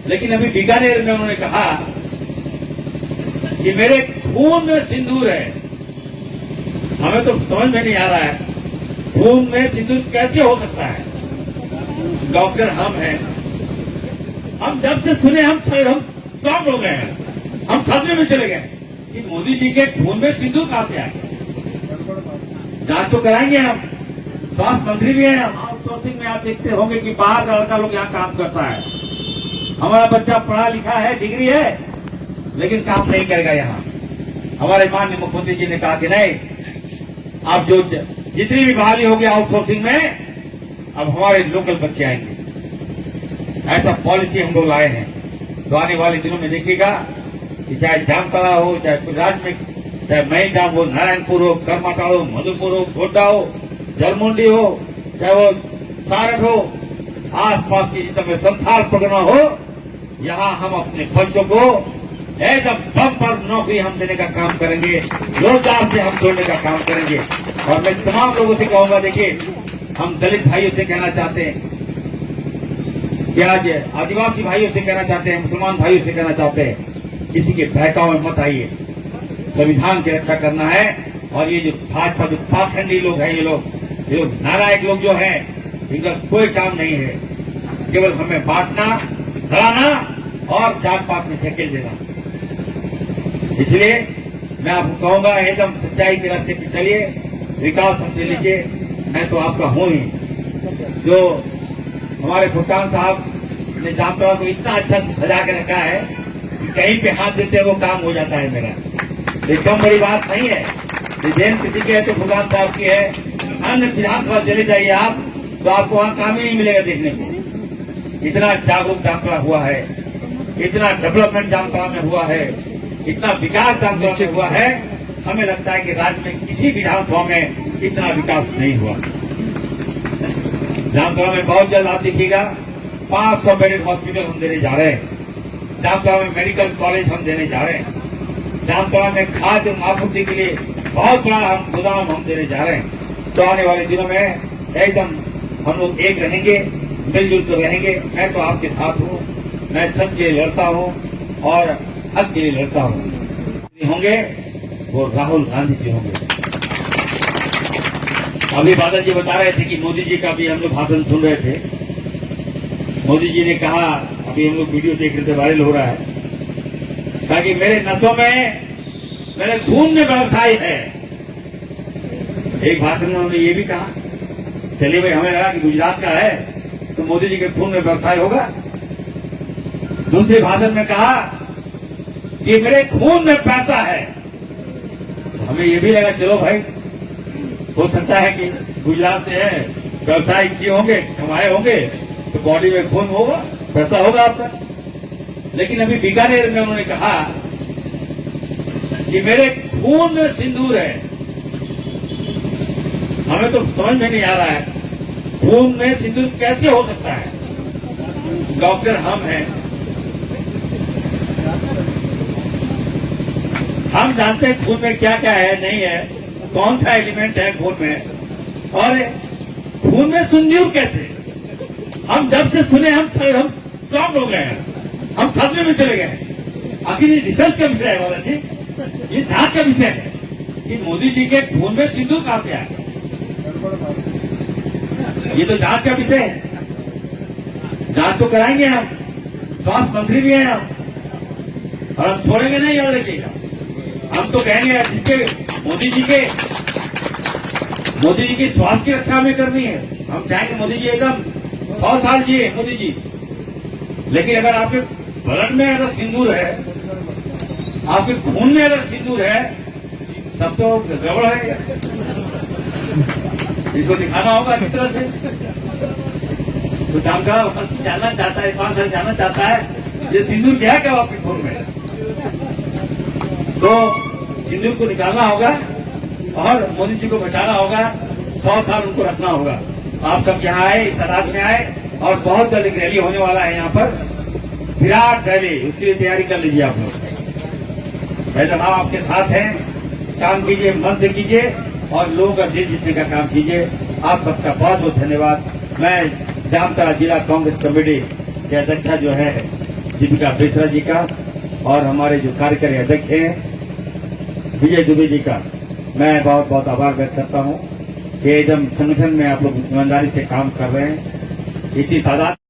लेकिन अभी बीकानेर में उन्होंने कहा कि मेरे खून में सिंदूर है। हमें तो समझ में नहीं आ रहा है खून में सिंदूर कैसे हो सकता है। डॉक्टर हम हैं, हम जब से सुने हम शॉक हो गए हैं, हम सदमे में चले गए कि मोदी जी के खून में सिंदूर कहां से आए। जांच तो कराएंगे हम, स्वास्थ्य मंत्री भी हैं हम। आउटसोर्सिंग में आप देखते होंगे कि बाहर का लड़का लोग यहाँ काम करता है। हमारा बच्चा पढ़ा लिखा है, डिग्री है, लेकिन काम नहीं करेगा यहाँ। हमारे माननीय मुख्यमंत्री जी ने कहा कि नहीं, आप जो जितनी भी बहाली होगी आउटसोर्सिंग में, अब हमारे लोकल बच्चे आएंगे। ऐसा पॉलिसी हम लोग लाए हैं। तो आने वाले दिनों में देखिएगा कि चाहे जामताड़ा हो, चाहे गुजरात में, चाहे मैं जाम हो, नारायणपुर हो, करमाटा हो, मधुपुर हो, गोड्डा हो, जलमुंडी हो, चाहे वो सारठ हो, आसपास की जितने संथाल परगना हो, यहाँ हम अपने बच्चों को एकदम बम पर नौकरी हम देने का काम करेंगे, रोजगार से हम जोड़ने का काम करेंगे। और मैं तमाम लोगों से कहूंगा, देखिए हम दलित भाइयों से कहना चाहते हैं कि आज आदिवासी भाइयों से कहना चाहते हैं, मुसलमान भाइयों से कहना चाहते हैं, किसी के बहकाव में मत आइए। संविधान की रक्षा करना है। और ये जो भाजपा जो पाखंडी लोग हैं, ये लोग नालायक लोग जो हैं, इनका कोई काम नहीं है, केवल हमें बांटना, लड़ाना और जात पात में धकेल देना। इसलिए मैं आपको कहूंगा, एकदम सच्चाई के रास्ते पे चलिए, विकास हमसे लीजिए। मैं तो आपका हूं ही। जो हमारे फुरकान साहब ने जामताड़ा को इतना अच्छा से सजा के रखा है कि कहीं पे हाथ देते वो काम हो जाता है मेरा। ये कम बड़ी बात नहीं है। जेल किसी की है तो फुरकान साहब की है। अन्य विधानसभा चले जाइए आप, तो आपको वहां काम ही नहीं मिलेगा देखने को। इतना जागरूक जामताड़ा हुआ है, इतना डेवलपमेंट जामताड़ा में हुआ है, इतना विकास जामताड़ा में हुआ है। हमें लगता है कि राज्य में किसी विधानसभा में इतना विकास नहीं हुआ। जामताड़ा में बहुत जल्द आप देखिएगा 500 बेडेड हॉस्पिटल हम देने जा रहे हैं। जामताड़ा में मेडिकल कॉलेज हम देने जा रहे हैं। जामताड़ा में खाद्य आपूर्ति के लिए बहुत बड़ा हम गोदाम हम देने जा रहे हैं। तो आने वाले दिनों में एकदम हम लोग एक रहेंगे, मिलजुल कर रहेंगे। मैं तो आपके साथ हूँ, मैं सब के लिए लड़ता हूँ और हक के लिए लड़ता हूँ। होंगे वो राहुल गांधी जी होंगे। अभी बादल जी बता रहे थे कि मोदी जी का भी हम लोग भाषण सुन रहे थे। मोदी जी ने कहा, अभी हम लोग वीडियो देख रहे थे, वायरल हो रहा है, ताकि मेरे नसों में, मेरे खून में व्यवसाय है। एक भाषण में उन्होंने ये भी कहा। चलिए भाई, हमें लगा कि गुजरात का है तो मोदी जी के खून में व्यवसाय होगा। दूसरे भाषण में कहा कि मेरे खून में पैसा है। हमें ये भी लगा चलो भाई, हो सकता है कि गुजरात से है, व्यवसाय किए होंगे, कमाए होंगे, तो बॉडी में खून होगा, पैसा होगा आपका। लेकिन अभी बीकानेर में उन्होंने कहा कि मेरे खून में सिंदूर है। हमें तो समझ में नहीं आ रहा है खून में सिंदूर कैसे हो सकता है। डॉक्टर हम हैं, हम जानते हैं खून में क्या क्या है, नहीं है, कौन सा एलिमेंट है खून में, और खून में सिंदूर कैसे। हम जब से सुने हम शॉक हो गए हैं, हम सदमे में चले गए। आखिर ये रिसर्च का विषय है वाला जी, ये जांच का विषय है कि मोदी जी के खून में सिंदूर कहां से आया। ये तो जांच का विषय है। जांच तो कराएंगे हम, स्वास्थ्य मंत्री भी हैं हम, और हम छोड़ेंगे नहीं। याद रखिएगा, हम तो कहेंगे जिसके मोदी जी की स्वास्थ्य की रक्षा हमें करनी है। हम चाहेंगे मोदी जी एकदम 100 साल जिए मोदी जी। लेकिन अगर आपके ब्लड में अगर सिंदूर है, आपके खून में अगर सिंदूर है, तब तो गड़बड़ है। इसको दिखाना होगा किस तरह से। तो जामताड़ा जानना चाहता है, 5 साल जानना चाहता है ये सिंदूर क्या है क्या आपके खून में। तो सिंदूर को निकालना होगा और मोदी जी को बचाना होगा। 100 साल उनको रखना होगा। आप सब यहाँ आए, तादाद में आए, और बहुत जल्द एक रैली होने वाला है यहाँ पर, विराट रैली। उसके लिए तैयारी कर लीजिए आप लोग। एकदम आप आपके साथ हैं, काम कीजिए, मन से कीजिए और लोगों का दिल जीतने का काम कीजिए। आप सबका बहुत बहुत धन्यवाद। मैं जामताड़ा जिला कांग्रेस कमेटी के अध्यक्ष जो है दीपिका बेसरा जी का और हमारे जो कार्यकारी अध्यक्ष हैं विजय दुबे जी का मैं बहुत बहुत आभार व्यक्त करता हूं कि एकदम संगठन में आप लोग ईमानदारी से काम कर रहे हैं। इतनी तादाद